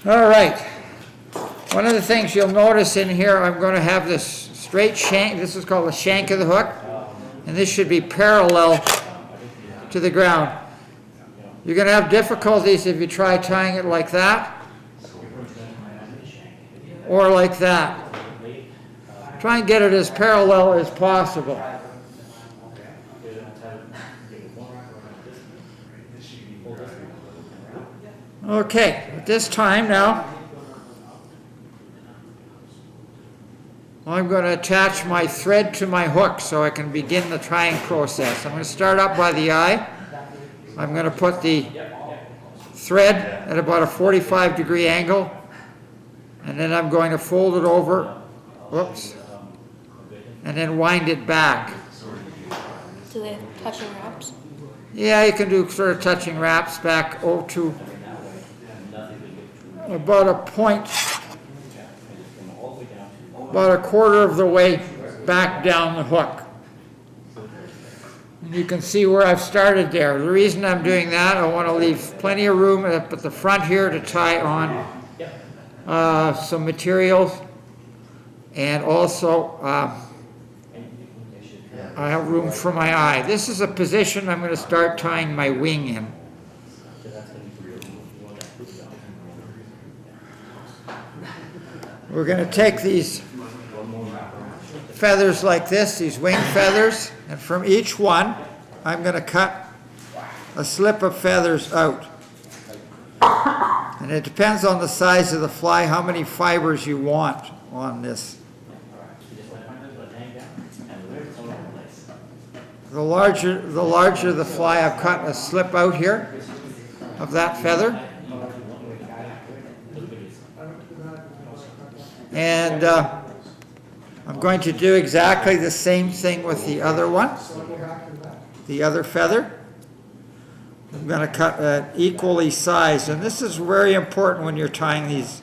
All right. One of the things you'll notice in here, I'm going to have this straight shank. This is called the shank of the hook. And this should be parallel to the ground. You're going to have difficulties if you try tying it like that or like that. Try and get it as parallel as possible. Okay, at this time now, I'm going to attach my thread to my hook so I can begin the tying process. I'm going to start up by the eye. I'm going to put the thread at about a 45-degree angle, and then I'm going to fold it over, whoops, and then wind it back. Do they have touching wraps? Yeah, you can do sort of touching wraps back to about a point, about a quarter of the way back down the hook. And you can see where I've started there. The reason I'm doing that, I want to leave plenty of room up at the front here to tie on some materials, and also I have room for my eye. This is a position I'm going to start tying my wing in. We're going to take these feathers like this, these wing feathers, and from each one I'm going to cut a slip of feathers out. And it depends on the size of the fly how many fibers you want on this. The larger the fly, I've cut a slip out here of that feather. And I'm going to do exactly the same thing with the other one, the other feather. I'm going to cut equally sized, and this is very important when you're tying these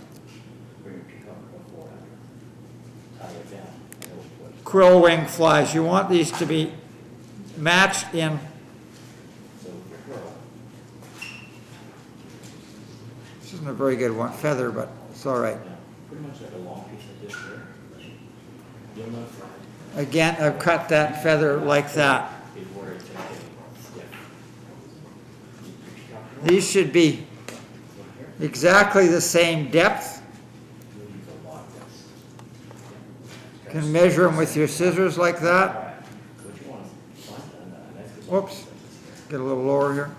quill wing flies. You want these to be matched in. This isn't a very good one feather, but it's all right. Again, I've cut that feather like that. These should be exactly the same depth. You can measure them with your scissors like that. Whoops, get a little lower here.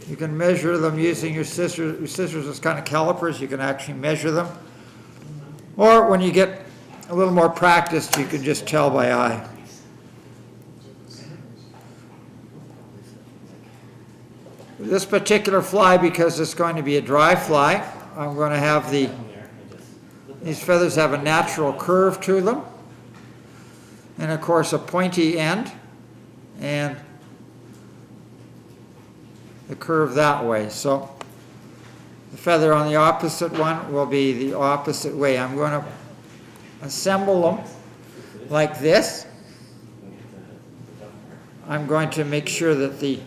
You can measure them using your scissors. Your scissors as kind of calipers. You can actually measure them. Or when you get a little more practiced, you can just tell by eye. This particular fly, because it's going to be a dry fly, I'm going to have these feathers have a natural curve to them, and of course a pointy end, and the curve that way. So the feather on the opposite one will be the opposite way. I'm going to assemble them like this. I'm going to make sure that the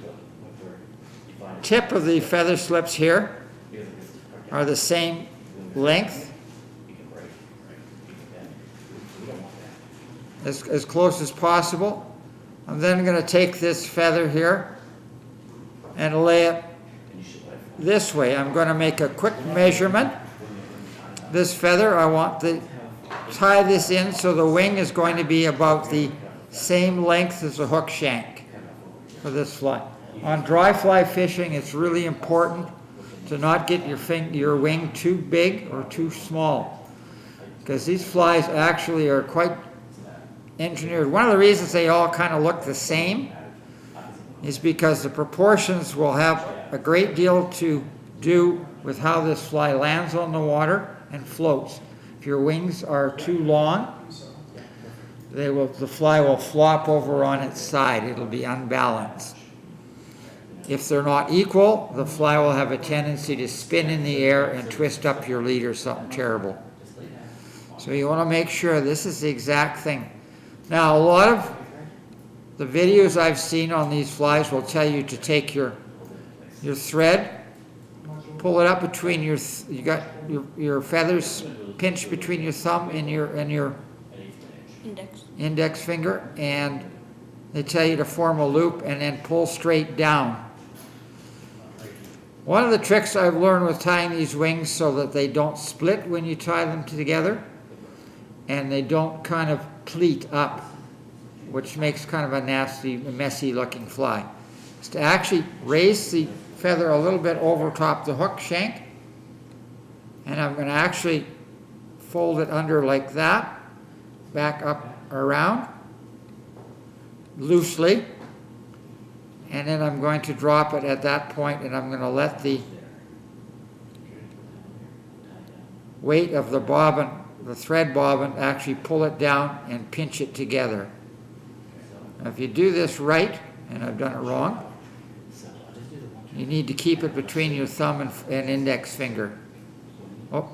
tip of the feather slips here are the same length, as close as possible. I'm then going to take this feather here and lay it this way. I'm going to make a quick measurement. This feather, I want to tie this in so the wing is going to be about the same length as the hook shank for this fly. On dry fly fishing, it's really important to not get your wing too big or too small, because these flies actually are quite engineered. One of the reasons they all kind of look the same is because the proportions will have a great deal to do with how this fly lands on the water and floats. If your wings are too long, the fly will flop over on its side. It'll be unbalanced. If they're not equal, the fly will have a tendency to spin in the air and twist up your lead or something terrible. So you want to make sure this is the exact thing. Now, a lot of the videos I've seen on these flies will tell you to take your thread, pull it up between your, you got your feathers pinched between your thumb and your index finger, and they tell you to form a loop and then pull straight down. One of the tricks I've learned with tying these wings so that they don't split when you tie them together, and they don't kind of pleat up, which makes kind of a nasty, messy looking fly, is to actually raise the feather a little bit over top the hook shank, and I'm going to actually fold it under like that, back up around loosely, and then I'm going to drop it at that point, and I'm going to let the weight of the bobbin, the thread bobbin, actually pull it down and pinch it together. Now, if you do this right, and I've done it wrong, you need to keep it between your thumb and index finger. Oh.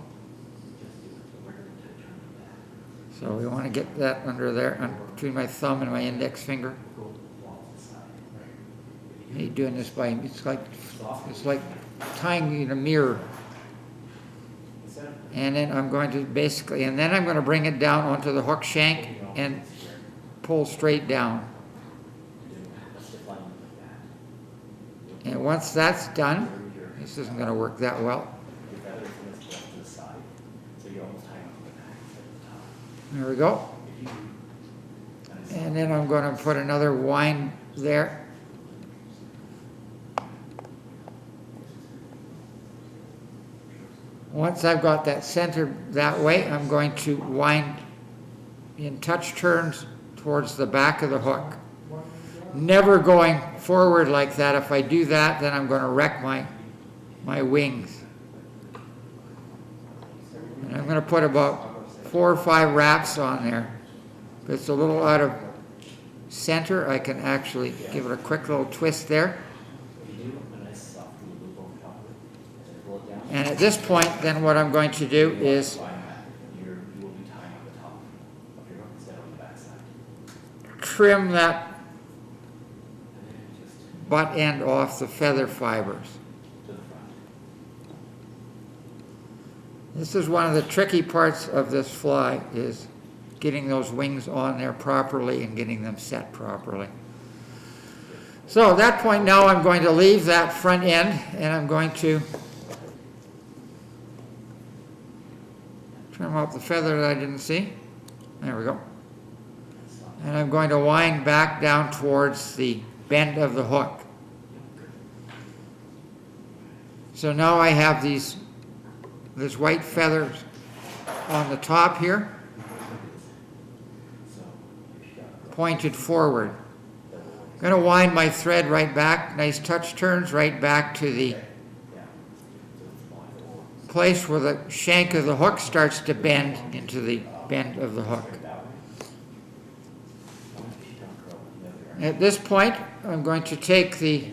So we want to get that under there, between my thumb and my index finger. You're doing this by, it's like tying in a mirror. And then I'm going to basically, and then I'm going to bring it down onto the hook shank and pull straight down. And once that's done, this isn't going to work that well. There we go. And then I'm going to put another wind there. Once I've got that centered that way, I'm going to wind in touch turns towards the back of the hook. Never going forward like that. If I do that, then I'm going to wreck my wings. And I'm going to put about 4 or 5 wraps on there. If it's a little out of center, I can actually give it a quick little twist there. And at this point, then what I'm going to do is trim that butt end off the feather fibers. This is one of the tricky parts of this fly, is getting those wings on there properly and getting them set properly. So at that point now I'm going to leave that front end, and I'm going to trim off the feather that I didn't see. There we go. And I'm going to wind back down towards the bend of the hook. So now I have these white feathers on the top here, pointed forward. I'm going to wind my thread right back, nice touch turns, right back to the place where the shank of the hook starts to bend into the bend of the hook. At this point, I'm going to take the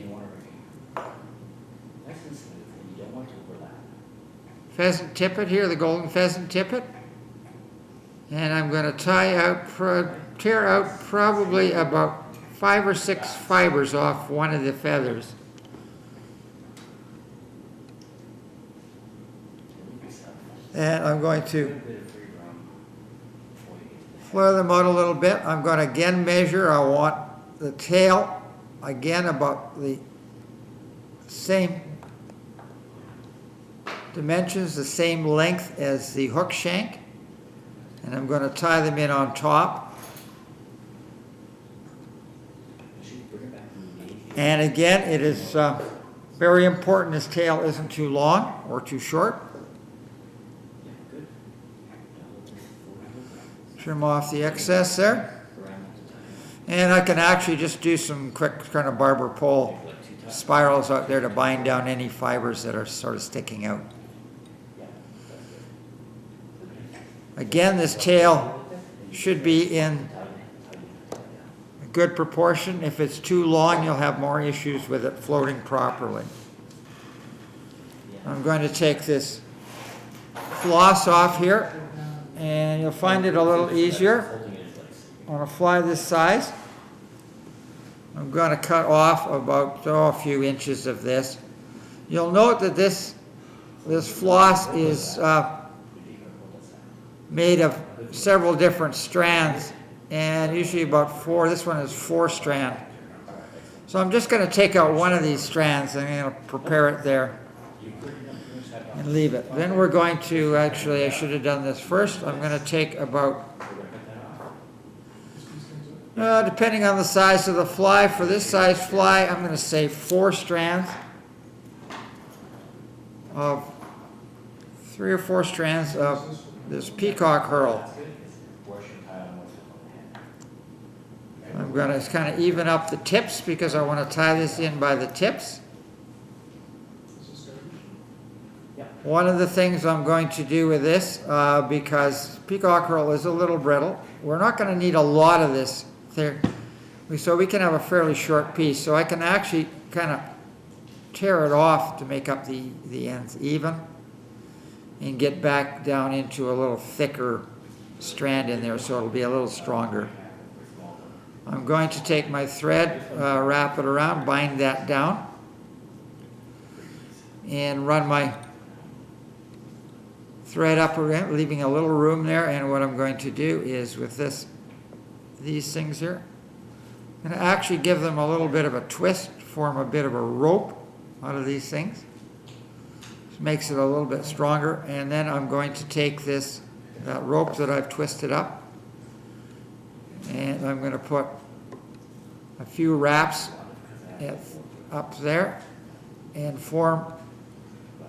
pheasant tippet here, the golden pheasant tippet, and I'm going to tear out probably about 5 or 6 fibers off one of the feathers. And I'm going to flare them out a little bit. I'm going to again measure. I want the tail again about the same dimensions, the same length as the hook shank. And I'm going to tie them in on top. And again, it is very important this tail isn't too long or too short. Trim off the excess there. And I can actually just do some quick kind of barber pole spirals out there to bind down any fibers that are sort of sticking out. Again, this tail should be in a good proportion. If it's too long, you'll have more issues with it floating properly. I'm going to take this floss off here, and you'll find it a little easier on a fly this size. I'm going to cut off about a few inches of this. You'll note that this This floss is made of several different strands, and usually about 4. This one is 4 strand. So I'm just going to take out one of these strands and I'm going to prepare it there and leave it. Then we're going to, actually I should have done this first. I'm going to take about, depending on the size of the fly, for this size fly I'm going to say 4 strands of 3 or 4 strands of this peacock herl. I'm going to kind of even up the tips because I want to tie this in by the tips. One of the things I'm going to do with this, because peacock herl is a little brittle, we're not going to need a lot of this there, so we can have a fairly short piece. So I can actually kind of tear it off to make up the ends even and get back down into a little thicker strand in there so it'll be a little stronger. I'm going to take my thread, wrap it around, bind that down, and run my thread up around, leaving a little room there. And what I'm going to do is with these things here, I'm going to actually give them a little bit of a twist, form a bit of a rope out of these things. This makes it a little bit stronger. And then I'm going to take that rope that I've twisted up, and I'm going to put a few wraps up there and form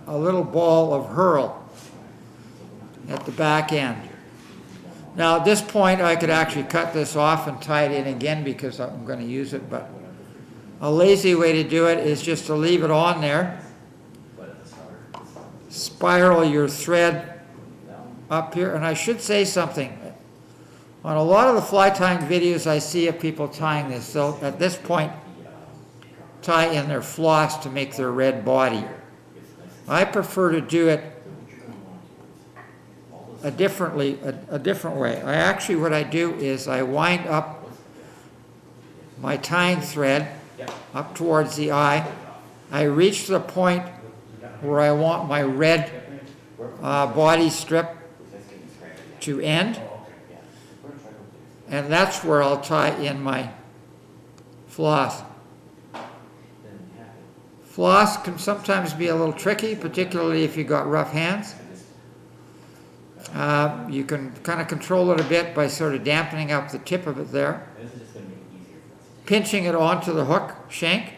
a little ball of herl at the back end. Now at this point I could actually cut this off and tie it in again because I'm going to use it, but a lazy way to do it is just to leave it on there, spiral your thread up here. And I should say something. On a lot of the fly tying videos I see of people tying this, they'll at this point tie in their floss to make their red body. I prefer to do it a different way. What I do is I wind up my tying thread up towards the eye. I reach the point where I want my red body strip to end, and that's where I'll tie in my floss. Floss can sometimes be a little tricky, particularly if you've got rough hands. You can kind of control it a bit by sort of dampening up the tip of it there, pinching it onto the hook shank,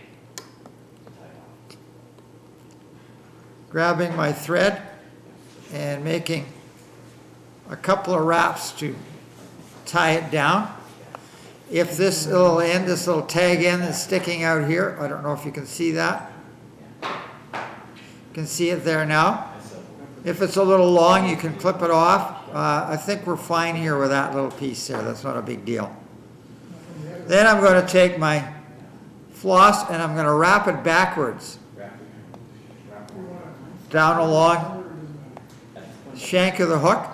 grabbing my thread and making a couple of wraps to tie it down. If this little end, this little tag end is sticking out here, I don't know if you can see that. You can see it there now. If it's a little long, you can clip it off. I think we're fine here with that little piece there. That's not a big deal. Then I'm going to take my floss and I'm going to wrap it backwards down along the shank of the hook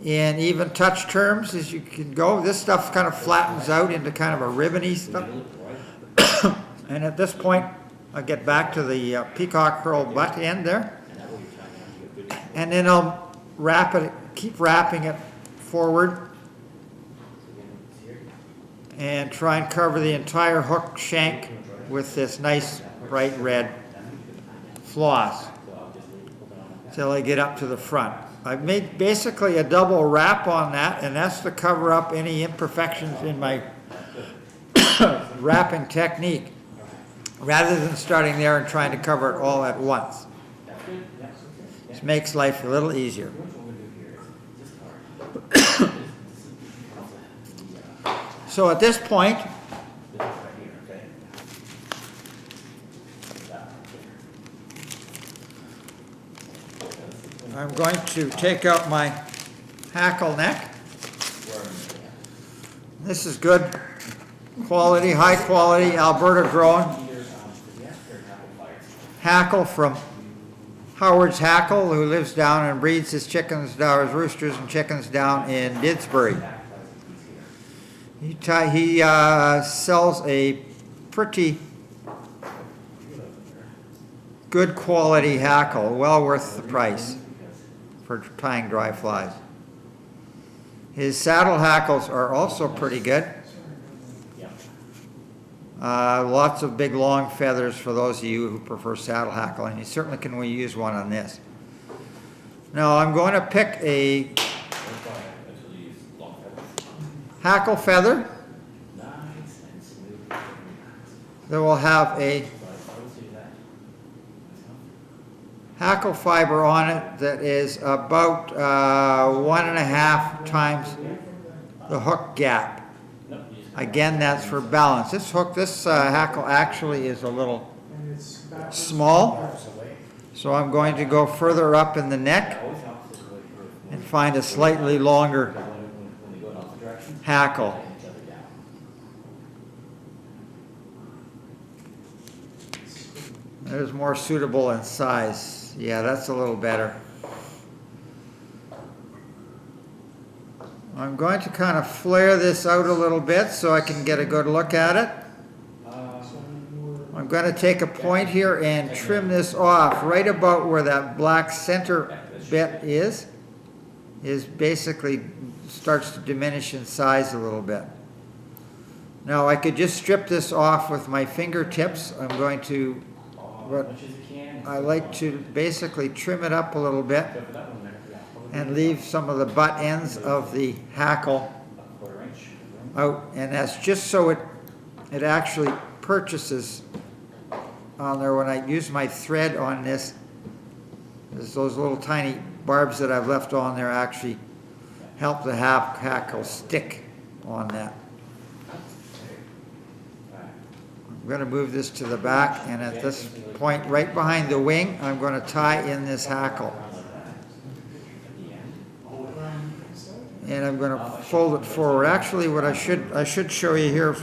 in even touch terms as you can go. This stuff kind of flattens out into kind of a ribbony stuff. And at this point, I'll get back to the peacock herl butt end there. And then I'll wrap it, keep wrapping it forward and try and cover the entire hook shank with this nice bright red floss till I get up to the front. I've made basically a double wrap on that, and that's to cover up any imperfections in my wrapping technique, rather than starting there and trying to cover it all at once. This makes life a little easier. So at this point, I'm going to take out my hackle neck. This is good quality, high quality, Alberta grown hackle from Howard's Hackle, who lives down and breeds his chickens, his roosters and chickens down in Didsbury. He sells a pretty good quality hackle, well worth the price for tying dry flies. His saddle hackles are also pretty good. Lots of big long feathers for those of you who prefer saddle hackle, and you certainly can use one on this. Now I'm going to pick a hackle feather that will have a hackle fiber on it that is about 1.5 times the hook gap. Again, that's for balance. This hackle actually is a little small, so I'm going to go further up in the neck and find a slightly longer hackle. There's more suitable in size. Yeah, that's a little better. I'm going to kind of flare this out a little bit so I can get a good look at it. I'm going to take a point here and trim this off right about where that black center bit is basically starts to diminish in size a little bit. Now I could just strip this off with my fingertips. I'm going to, but I like to basically trim it up a little bit and leave some of the butt ends of the hackle out, and that's just so it actually purchases on there. When I use my thread on this, those little tiny barbs that I've left on there actually help the hackle stick on that. I'm going to move this to the back, and at this point right behind the wing I'm going to tie in this hackle. And I'm going to fold it forward. Actually, what I should show you here,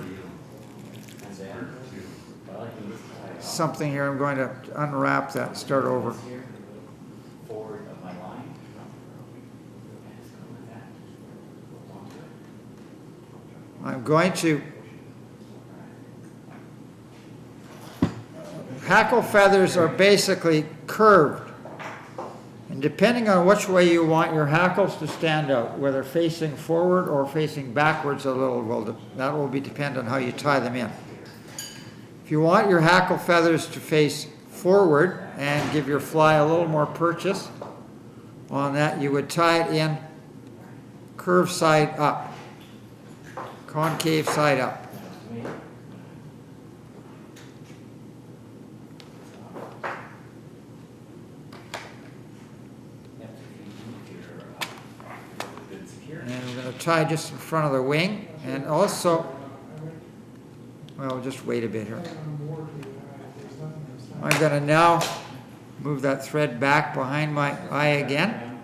something here. I'm going to unwrap that and start over. I'm going to hackle feathers are basically curved. And depending on which way you want your hackles to stand out, whether facing forward or facing backwards a little, that will depend on how you tie them in. If you want your hackle feathers to face forward and give your fly a little more purchase on that, you would tie it in curved side up, concave side up. And we're going to tie just in front of the wing, and also, well, just wait a bit here. I'm going to now move that thread back behind my eye again.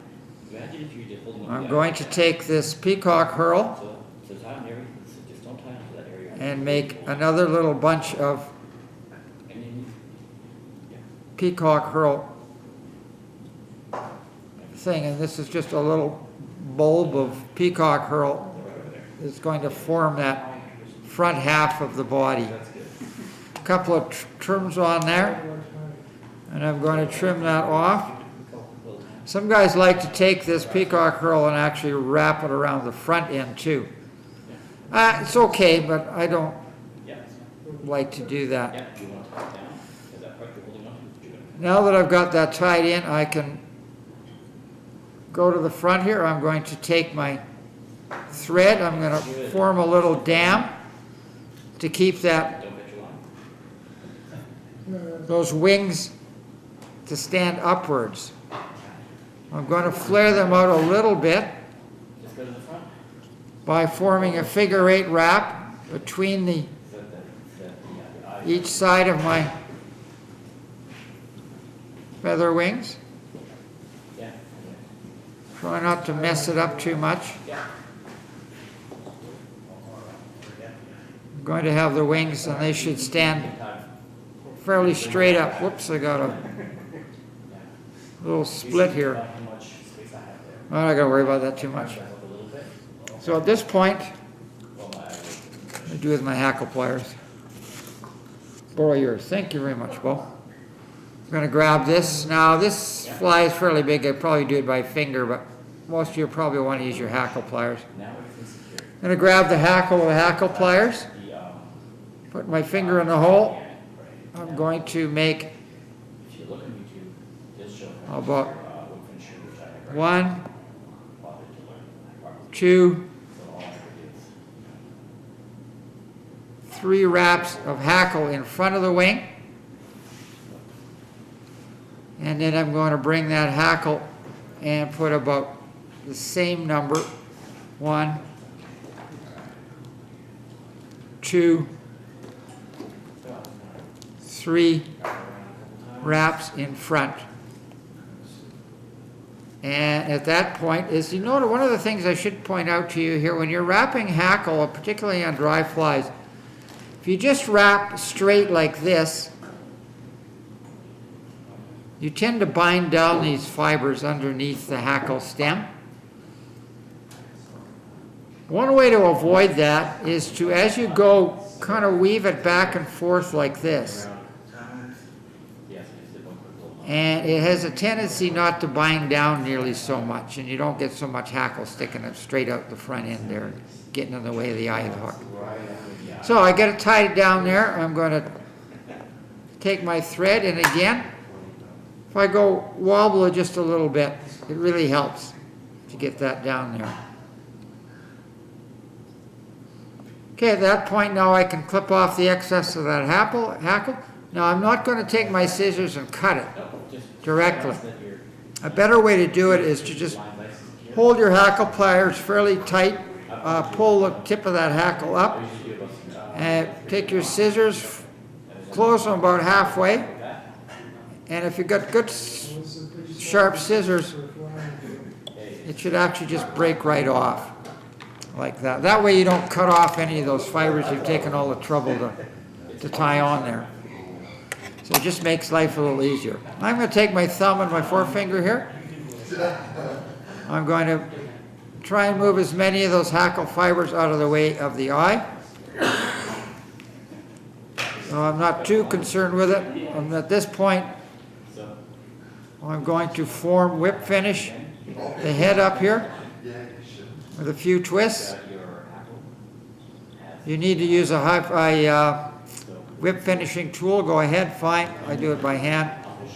I'm going to take this peacock herl and make another little bunch of peacock herl thing, and this is just a little bulb of peacock herl is going to form that front half of the body. A couple of trims on there, and I'm going to trim that off. Some guys like to take this peacock herl and actually wrap it around the front end too. It's okay, but I don't like to do that. Now that I've got that tied in, I can go to the front here. I'm going to take my thread. I'm going to form a little dam to keep those wings to stand upwards. I'm going to flare them out a little bit by forming a figure-8 wrap between each side of my feather wings. Try not to mess it up too much. I'm going to have the wings, and they should stand fairly straight up. Whoops, I got a little split here. I'm not going to worry about that too much. So at this point, I do with my hackle pliers. Borrow yours. Thank you very much, Bo. I'm going to grab this. Now this fly is fairly big. I'd probably do it by finger, but most of you probably want to use your hackle pliers. I'm going to grab the hackle with the hackle pliers. Put my finger in the hole. I'm going to make about 1, 2, 3 wraps of hackle in front of the wing. And then I'm going to bring that hackle and put about the same number, 1, 2, 3 wraps in front. And at that point is, you know, one of the things I should point out to you here, when you're wrapping hackle, particularly on dry flies, if you just wrap straight like this, you tend to bind down these fibers underneath the hackle stem. One way to avoid that is to, as you go, kind of weave it back and forth like this. And it has a tendency not to bind down nearly so much, and you don't get so much hackle sticking it straight out the front end there, getting in the way of the eye of the hook. So I get it tied down there. I'm going to take my thread, and again, if I go wobble it just a little bit, it really helps to get that down there. Okay, at that point now I can clip off the excess of that hackle. Now I'm not going to take my scissors and cut it directly. A better way to do it is to just hold your hackle pliers fairly tight, pull the tip of that hackle up, and take your scissors, close them about halfway. And if you've got good sharp scissors, it should actually just break right off like that. That way you don't cut off any of those fibers you've taken all the trouble to tie on there. So it just makes life a little easier. I'm going to take my thumb and my forefinger here. I'm going to try and move as many of those hackle fibers out of the way of the eye. So I'm not too concerned with it. And at this point, I'm going to form whip finish the head up here with a few twists. You need to use a whip finishing tool. Go ahead, fine. I do it by hand.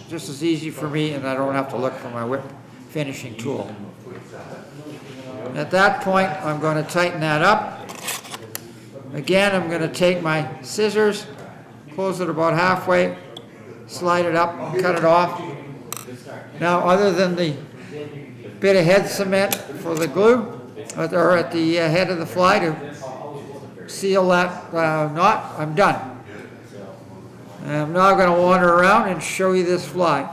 Just as easy for me, and I don't have to look for my whip finishing tool. At that point, I'm going to tighten that up. Again, I'm going to take my scissors, close it about halfway, slide it up, cut it off. Now, other than the bit of head cement for the glue, or at the head of the fly to seal that knot, I'm done. And I'm now going to wander around and show you this fly.